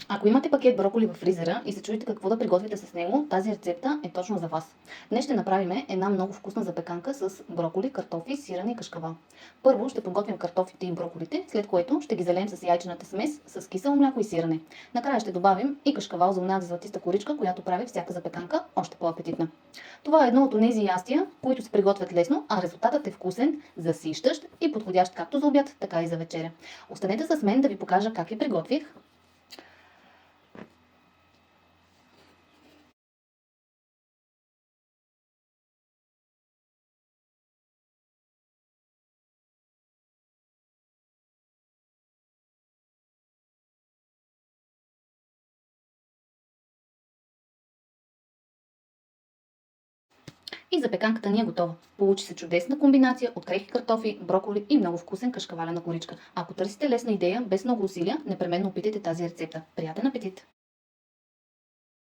Ако имате пакет броколи във фризера и се чудите какво да приготвите с него, тази рецепта е точно за вас. Днес ще направим една много вкусна запеканка с броколи, картофи, сирене и кашкавал. Първо ще подготвим картофите и броколите, след което ще ги залеем с яйчената смес, с кисело мляко и сирене. Накрая ще добавим и кашкавал за онази златиста коричка, която прави всяка запеканка още по-апетитна. Това е едно от тези ястия, които се приготвят лесно, а резултатът е вкусен, засищащ и подходящ както за обяд, така и за вечеря. Останете с мен да ви покажа как я приготвих. И запеканката ни е готова. Получи се чудесна комбинация от крехки картофи, броколи и много вкусен кашкавалена коричка. Ако търсите лесна идея, без много усилия, непременно опитайте тази рецепта. Приятен апетит!